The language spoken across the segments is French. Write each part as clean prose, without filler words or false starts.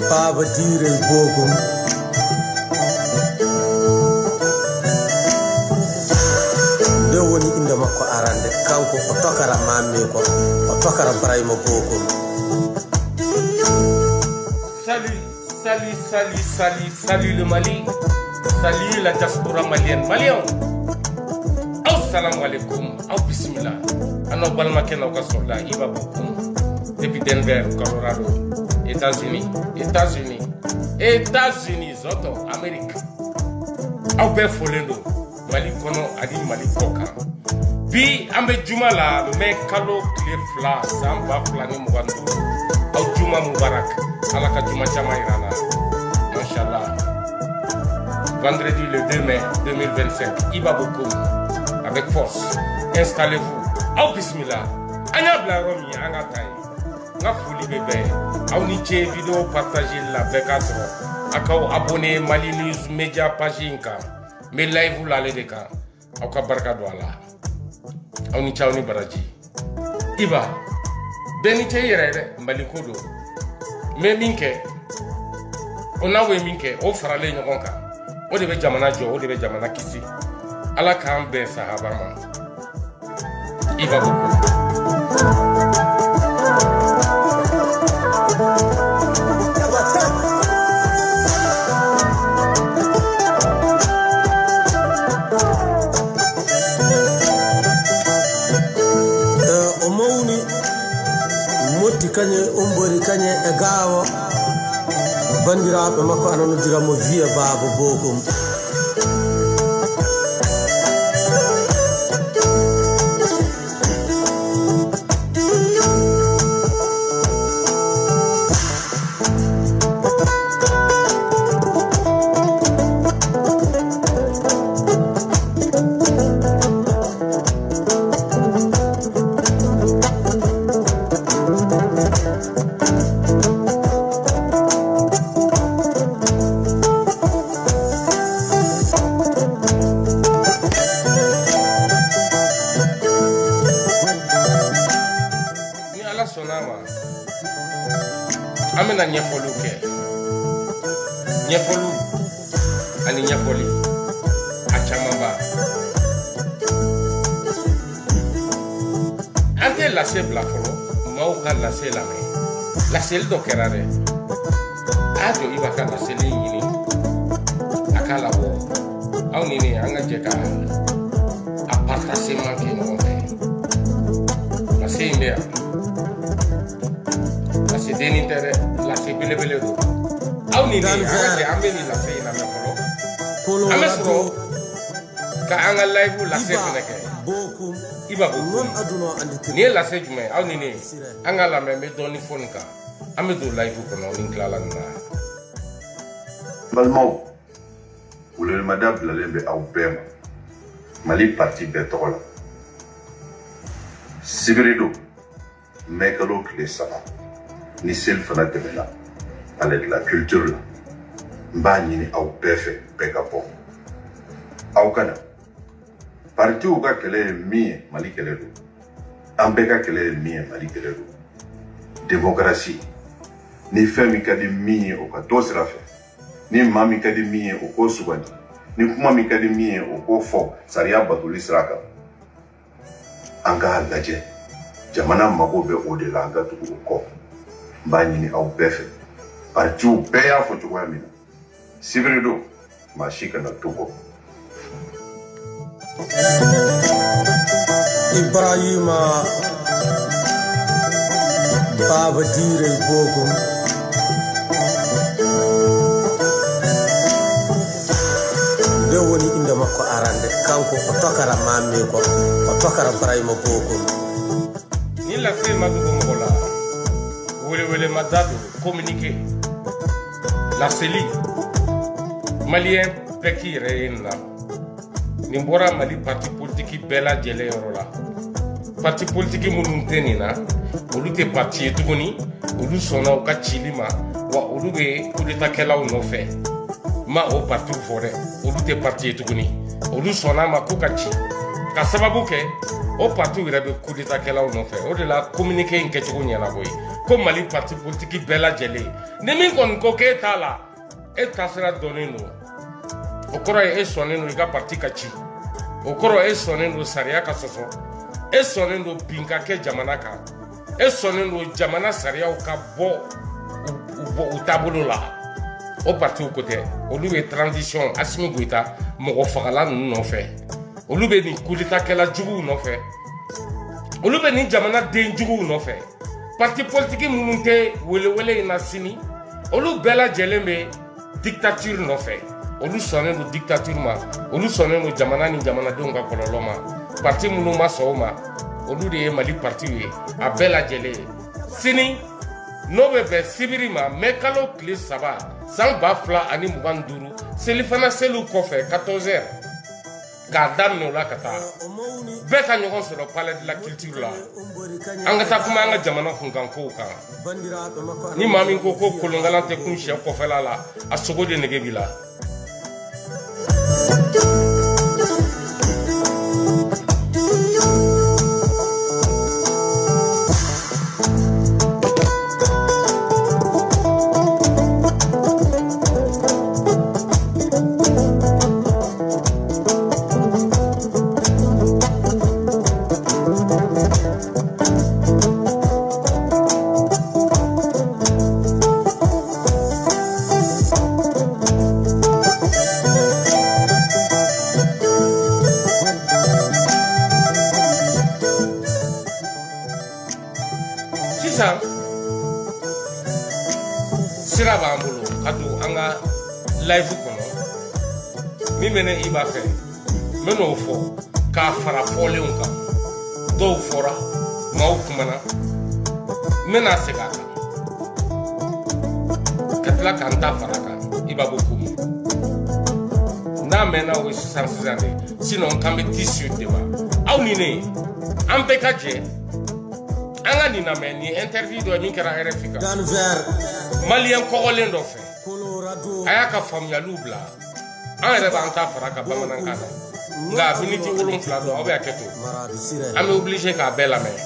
Baba dire bogum de woni inda makko arande kanko o tokara mamme ko o tokara Brahima bogum. Salut le Mali, salut la diaspora malienne. Malien, assalamu alaikum, bismillah. Ano balma kena ka sola iba bokum. Depuis Denver, Colorado, États-Unis, Zoto, Amérique. Au be folendo, Mali kono adi Mali koka. Bi ambe juma la me kalo kle fla samba flani mugandu. Au juma mubarak, alaka juma chama irana. Machallah. Vendredi le 2 mai 2025, Iba Bokoum, avec force. Installez-vous. Au bismillah. Anya Blaromi, Anga Taï. Nga fouli bébé. Au niche vidéo partagez la bekatro. Akao abonné Mali News Media page inka. Me live ou la ledeka. Au kabarka douala. Au niche au ni baraji. Iba. Beniche yere Mali kodo. Me minke. On a vu minke. O frale nyokonka. O de be jamana jo, o de be jamana kisi. Ala kan be sahaba man. Iba Bokoum. Kanye umbori kanye egawo bandiraɓe makko anano diramo wiya Baba Bokoum. Amena nyefolu ke nyefolu ani nyefoli achamamba ante la sebla folo mauka la sela me la sel do kerare ajo iba ka la seli yini akala bo au nini anga jeka aparta sema ke no la sembea c'est des intérêts la c'est bele do aw ni anga ameni la fe na me polo amesro ka anga live la se feneke Bokoum Iba Bokoum ni la se jume aw ni anga la me doni phone ka amedo live ko no link la na balmo ou le madame la lembe au pem Mali parti betola Sibirido mekalo kle sala ni selfana temela avec la culture là mbani ni au pefe pekapo au kana parti ou ka kele mi Mali kele do ambeka kele mi Mali kele do démocratie ni femi kadi mi o ka tosra fe ni mami kadi mi o ko subani ni kuma mi kadi mi o ko fo saria batuli sraka anga laje jamana mago be o de la anga tu ko mbani au befe partiu beya fo to wamina sibirido mashika na tuko Ibrahima Baba dire bogum de woni inda makko arande kanko o tokara mamme ko o tokara Brahima Bokoum. Ni la fe madugo mola wele madado communiquer la celi malien pekire inna nimbora Mali parti politique bela jele yorola parti politique munun tenina olute parti etuguni olu sona o ka chilima wa olu be kudeta kela o nofe ma o parti fore olute parti etuguni olu sona ma ko ka chi ka sababu ke o parti rebe kudeta kela o nofe o de la communiquer nke chugo nyana boy ko Mali parti politique bɛɛ lajɛlen ni min kɔni ko k'e t'a la e taasira dɔnnen don o kɔrɔ ye e sɔnnen don i ka parti ka ci o kɔrɔ e sɔnnen don sariya ka sɔsɔ e sɔnnen don bin ka kɛ jamana kan e sɔnnen don jamana sariyaw ka bɔ u taabolo la o parti ko tɛ olu bɛ transition Assimi Goïta mɔgɔ fagala ninnu nɔfɛ olu bɛ nin coup d'état kɛla juguw nɔfɛ olu bɛ nin jamana den juguw nɔfɛ parti politique minnu tɛ welewele in na sini olu bɛɛ lajɛlen bɛ dictature nɔfɛ olu sɔnnen don dictature ma olu sɔnnen don jamana ni jamanadenw ka kɔlɔlɔ ma parti minnu ma sɔn o ma olu de ye Mali parti ye a bɛɛ lajɛlen sini n'o bɛ bɛn sibiri ma mɛkalo tile 3 san 2025 selifana seliw kɔfɛ 14h k'a daminɛ o la ka taa bɛɛ ka ɲɔgɔn sɔrɔ palais de la culture la an ka taa kuma an ka jamana kunkankow kan ni maa min ko kolonkalan tɛ kun sɛ kɔfɛla la a sogo de nege b'i la. Sira b'an bolo ka don an ka live kɔnɔ min bɛ ne i b'a fɛ n bɛ n'o fɔ k'a fara fɔlenw kan dɔw fɔra maaw kumana n bɛ n'a segin a kan ka tila k'an ta fara kan i b'a bɔ kumu n'a mɛnna o ye sisan de sinon k'an bɛ ti sur de ma aw ni ne an bɛɛ ka jɛ an ka nin lamɛn nin interview dɔ min kɛra RFI kan maliyɛn kɔgɔlen dɔ fɛ a y'a ka faamuyaliw bila an yɛrɛ b'an ta fara ka bamanankan na nka miniti 7 dɔn aw bɛ hakɛ to an bɛ obligé k'a bɛɛ lamɛn.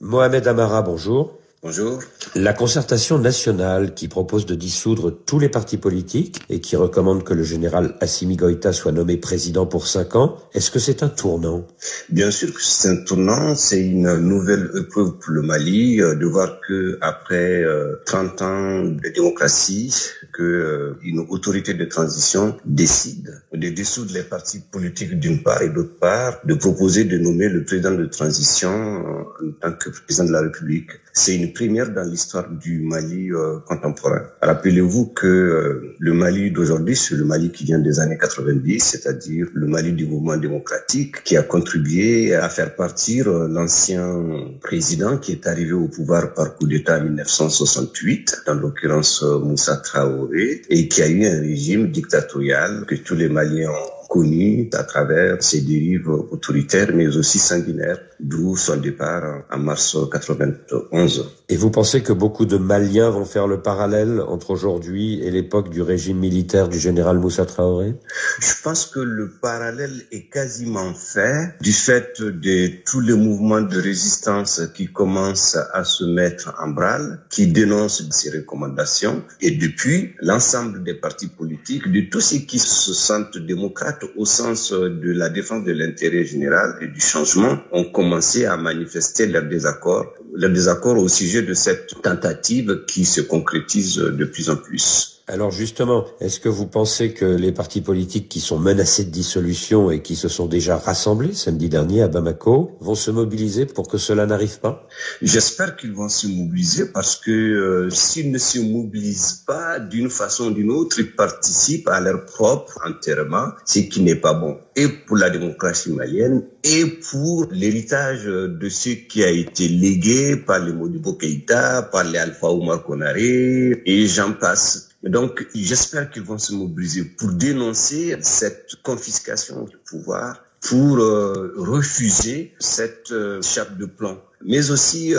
Mohamed Amara, bonjour. Bonjour. La concertation nationale qui propose de dissoudre tous les partis politiques et qui recommande que le général Assimi Goïta soit nommé président pour 5 ans, est-ce que c'est un tournant? Bien sûr que c'est un tournant, c'est une nouvelle épreuve pour le Mali de voir que après 30 ans de démocratie, que une autorité de transition décide de dissoudre les partis politiques d'une part et d'autre part, de proposer de nommer le président de transition en tant que président de la République. C'est une première dans l'histoire du Mali contemporain. Rappelez-vous que le Mali d'aujourd'hui, c'est le Mali qui vient des années 90, c'est-à-dire le Mali du mouvement démocratique qui a contribué à faire partir l'ancien président qui est arrivé au pouvoir par coup d'État en 1968, dans l'occurrence Moussa Traoré, et qui a eu un régime dictatorial que tous les Maliens ont connu à travers ses dérives autoritaires mais aussi sanguinaires, d'où son départ en mars 1991. Et vous pensez que beaucoup de Maliens vont faire le parallèle entre aujourd'hui et l'époque du régime militaire du général Moussa Traoré? Je pense que le parallèle est quasiment fait du fait de tous les mouvements de résistance qui commencent à se mettre en branle, qui dénoncent ces recommandations, et depuis l'ensemble des partis politiques, de tous ceux qui se sentent démocrates au sens de la défense de l'intérêt général et du changement, ont commencé à manifester leur désaccord au sujet de cette tentative qui se concrétise de plus en plus. Alors justement, est-ce que vous pensez que les partis politiques qui sont menacés de dissolution et qui se sont déjà rassemblés samedi dernier à Bamako vont se mobiliser pour que cela n'arrive pas? J'espère qu'ils vont se mobiliser parce que s'ils ne se mobilisent pas d'une façon ou d'une autre, ils participent à leur propre enterrement, ce qui n'est pas bon. Et pour la démocratie malienne et pour l'héritage de ce qui a été légué par les Modibo Keïta, par les Alpha Oumar Konaré et j'en passe. Donc, j'espère qu'ils vont se mobiliser pour dénoncer cette confiscation du pouvoir, pour refuser cette chape de plomb, mais aussi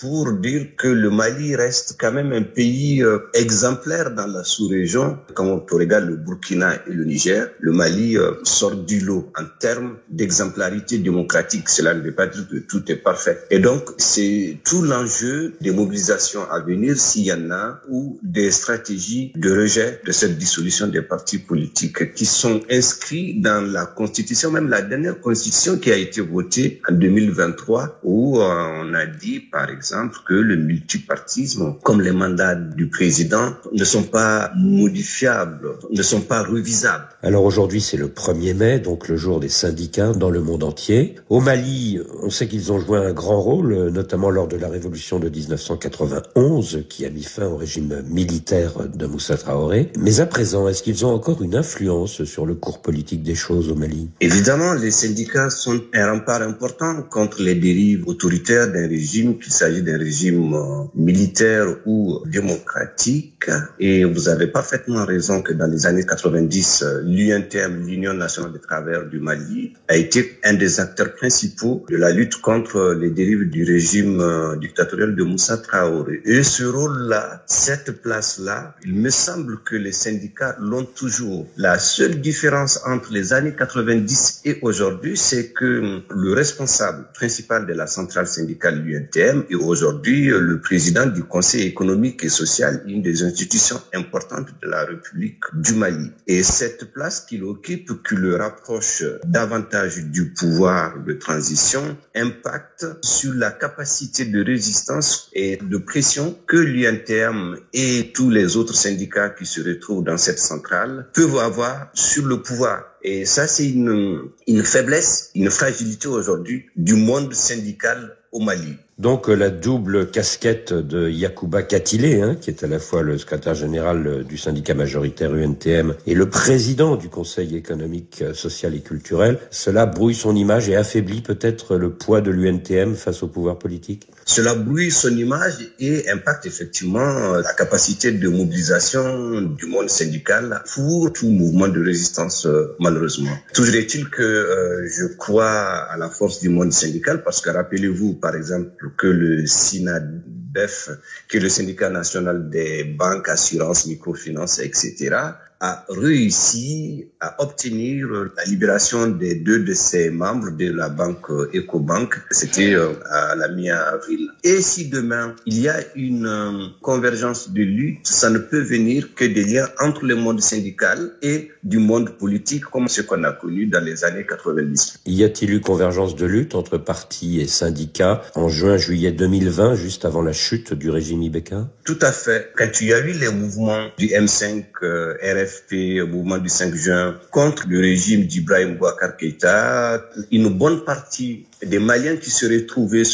pour dire que le Mali reste quand même un pays exemplaire dans la sous-région. Quand on regarde le Burkina et le Niger, le Mali sort du lot en termes d'exemplarité démocratique. Cela ne veut pas dire que tout est parfait. Et donc, c'est tout l'enjeu des mobilisations à venir, s'il y en a, ou des stratégies de rejet de cette dissolution des partis politiques qui sont inscrits dans la Constitution, même la dernière Constitution qui a été votée en 2023, où on a dit, par exemple, que le multipartisme, comme les mandats du président, ne sont pas modifiables, ne sont pas revisables. Alors aujourd'hui, c'est le 1er mai, donc le jour des syndicats dans le monde entier. Au Mali, on sait qu'ils ont joué un grand rôle, notamment lors de la révolution de 1991, qui a mis fin au régime militaire de Moussa Traoré. Mais à présent, est-ce qu'ils ont encore une influence sur le cours politique des choses au Mali? Évidemment, les syndicats sont un rempart important contre les dérives autoritaires d'un régime, qu'il s'agit d'un régime militaire ou démocratique. Et vous avez parfaitement raison que dans les années 90, l'UNTM, l'Union nationale des travailleurs du Mali, a été un des acteurs principaux de la lutte contre les dérives du régime dictatorial de Moussa Traoré. Et ce rôle-là, cette place-là, il me semble que les syndicats l'ont toujours. La seule différence entre les années 90 et aujourd'hui, c'est que le responsable principal de la centrale syndicale l'UNTM est aujourd'hui le président du Conseil économique et social, une des institutions importantes de la République du Mali. Et cette place qu'il occupe, qui le rapproche davantage du pouvoir de transition, impacte sur la capacité de résistance et de pression que l'UNTM et tous les autres syndicats qui se retrouvent dans cette centrale peuvent avoir sur le pouvoir. Et ça, c'est une faiblesse, une fragilité aujourd'hui du monde syndical au Mali. Donc la double casquette de Yacouba Katilé, qui est à la fois le secrétaire général du syndicat majoritaire UNTM et le président du Conseil économique, social et culturel, cela brouille son image et affaiblit peut-être le poids de l'UNTM face au pouvoir politique. Cela brouille son image et impacte effectivement la capacité de mobilisation du monde syndical pour tout mouvement de résistance, malheureusement. Toujours est-il que je crois à la force du monde syndical parce que rappelez-vous, par exemple, que le SINADEF, qui est le syndicat national des banques, assurances, microfinances, etc., a réussi à obtenir la libération des 2 de ses membres de la banque Ecobank. C'était à la mi-avril. Et si demain, il y a une convergence de lutte, ça ne peut venir que des liens entre le monde syndical et du monde politique, comme ce qu'on a connu dans les années 90. Y a-t-il eu convergence de lutte entre partis et syndicats en juin-juillet 2020, juste avant la chute du régime Ibeka? Tout à fait. Quand il y a eu les mouvements du M5, RFP, mouvement du 5 juin, contre le régime d'Ibrahim Boubacar Keïta, une bonne partie des Maliens qui se retrouvaient